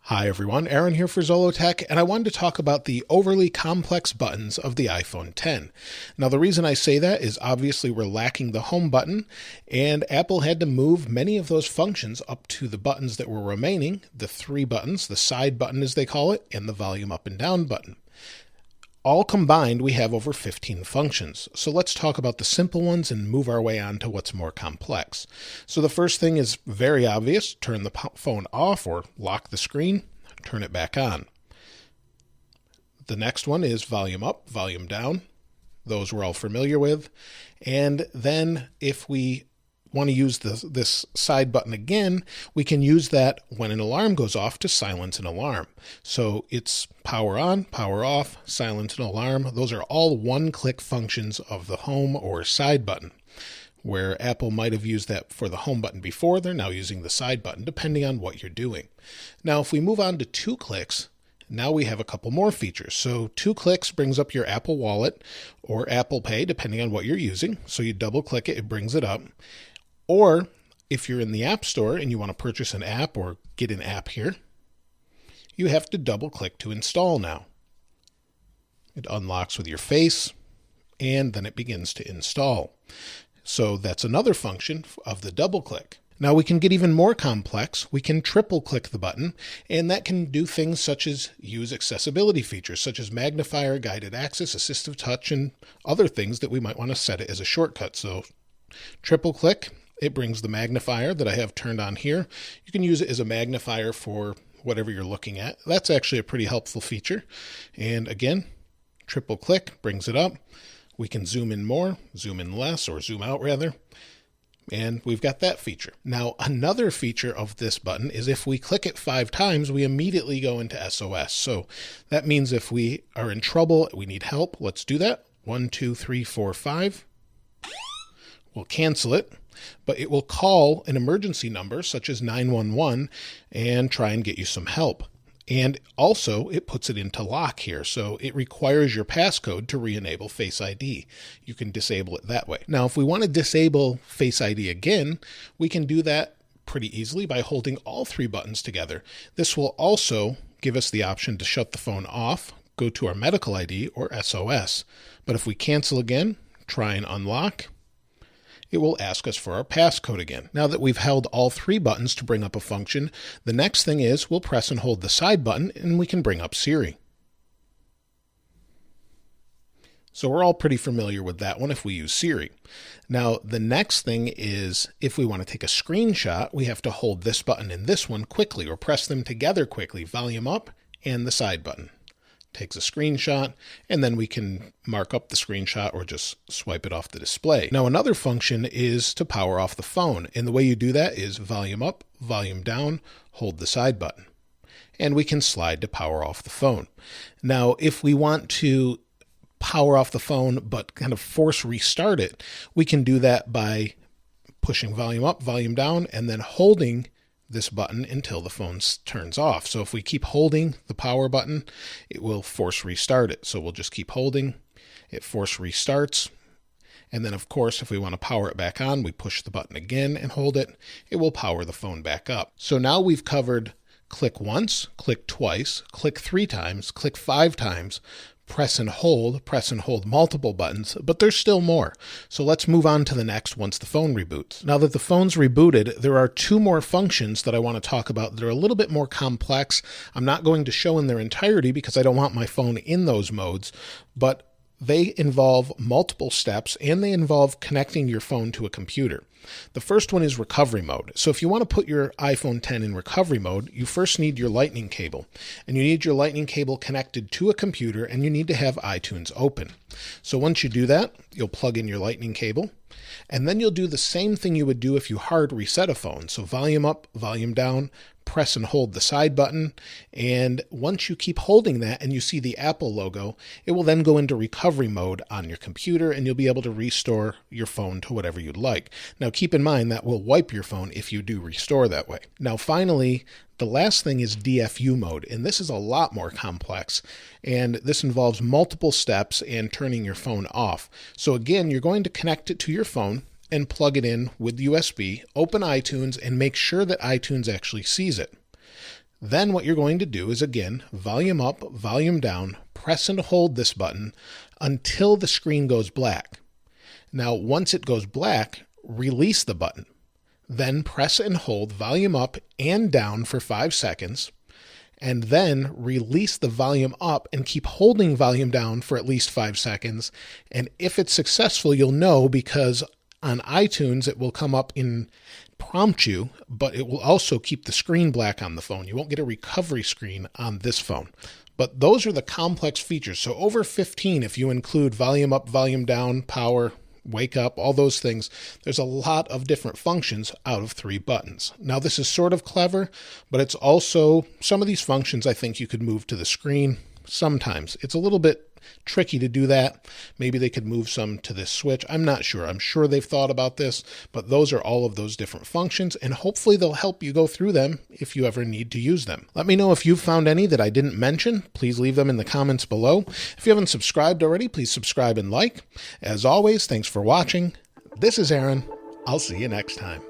Hi everyone, Aaron here for Zollotech, and I wanted to talk about the overly complex buttons of the iPhone X. Now the reason I say that is obviously we're lacking the home button, and Apple had to move many of those functions up to the buttons that were remaining, the three buttons, the side button as they call it, and the volume up and down button. All combined, we have over 15 functions. So let's talk about the simple ones and move our way on to what's more complex. So the first thing is very obvious. Turn the phone off or lock the screen, turn it back on. The next one is volume up, volume down. Those we're all familiar with. And then if we want to use this side button again, we can use that when an alarm goes off to silence an alarm. So it's power on, power off, silence an alarm. Those are all one-click functions of the home or side button. Where Apple might have used that for the home button before, they're now using the side button, depending on what you're doing. Now, if we move on to 2 clicks, now we have a couple more features. So 2 clicks brings up your Apple Wallet or Apple Pay, depending on what you're using. So you double click it, it brings it up. Or if you're in the App Store and you want to purchase an app or get an app here, you have to double click to install now. It unlocks with your face and then it begins to install. So that's another function of the double click. Now we can get even more complex. We can triple click the button, and that can do things such as use accessibility features such as magnifier, guided access, assistive touch, and other things that we might want to set it as a shortcut. So triple click. It brings the magnifier that I have turned on here. You can use it as a magnifier for whatever you're looking at. That's actually a pretty helpful feature. And again, triple click brings it up. We can zoom in more, zoom in less, or zoom out rather. And we've got that feature. Now, another feature of this button is if we click it 5 times, we immediately go into SOS. So that means if we are in trouble, we need help, let's do that. 1, 2, 3, 4, 5. We'll cancel it, but it will call an emergency number such as 911 and try and get you some help. And also it puts it into lock here. So it requires your passcode to re-enable Face ID. You can disable it that way. Now, if we want to disable Face ID again, we can do that pretty easily by holding all 3 buttons together. This will also give us the option to shut the phone off, go to our medical ID or SOS. But if we cancel again, try and unlock, it will ask us for our passcode again. Now that we've held all 3 buttons to bring up a function, the next thing is we'll press and hold the side button and we can bring up Siri. So we're all pretty familiar with that one if we use Siri. Now the next thing is if we want to take a screenshot, we have to hold this button and this one quickly or press them together quickly, volume up and the side button. Takes a screenshot, and then we can mark up the screenshot or just swipe it off the display. Now another function is to power off the phone, and the way you do that is volume up, volume down, hold the side button, and we can slide to power off the phone. Now if we want to power off the phone but kind of force restart it, we can do that by pushing volume up, volume down, and then holding this button until the phone turns off. So if we keep holding the power button, it will force restart it. So we'll just keep holding, it force restarts. And then of course, if we want to power it back on, we push the button again and hold it, it will power the phone back up. So now we've covered click once, click twice, click 3 times, click 5 times, press and hold multiple buttons, but there's still more. So let's move on to the next once the phone reboots. Now that the phone's rebooted, there are 2 more functions that I want to talk about that are a little bit more complex. I'm not going to show in their entirety because I don't want my phone in those modes, but they involve multiple steps and they involve connecting your phone to a computer. The first one is recovery mode. So if you want to put your iPhone X in recovery mode, you first need your lightning cable, and you need your lightning cable connected to a computer, and you need to have iTunes open. So once you do that, you'll plug in your lightning cable, and then you'll do the same thing you would do if you hard reset a phone. So volume up, volume down, press and hold the side button, and once you keep holding that and you see the Apple logo, it will then go into recovery mode on your computer and you'll be able to restore your phone to whatever you'd like. Now keep in mind that will wipe your phone if you do restore that way. Now finally, the last thing is DFU mode, and this is a lot more complex, and this involves multiple steps and turning your phone off. So again, you're going to connect it to your phone and plug it in with USB, open iTunes, and make sure that iTunes actually sees it. Then what you're going to do is, again, volume up, volume down, press and hold this button until the screen goes black. Now, once it goes black, release the button. Then press and hold volume up and down for 5 seconds, and then release the volume up and keep holding volume down for at least 5 seconds. And if it's successful, you'll know, because on iTunes, it will come up and prompt you, but it will also keep the screen black on the phone. You won't get a recovery screen on this phone. But those are the complex features. So over 15, if you include volume up, volume down, power, wake up, all those things, there's a lot of different functions out of 3 buttons. Now, this is sort of clever, but it's also, some of these functions I think you could move to the screen. Sometimes it's a little bit tricky to do that. Maybe they could move some to this switch. I'm not sure. I'm sure they've thought about this, but those are all of those different functions, and hopefully they'll help you go through them if you ever need to use them. Let me know if you've found any that I didn't mention. Please leave them in the comments below. If you haven't subscribed already, please subscribe and like. As always, thanks for watching. This is Aaron. I'll see you next time.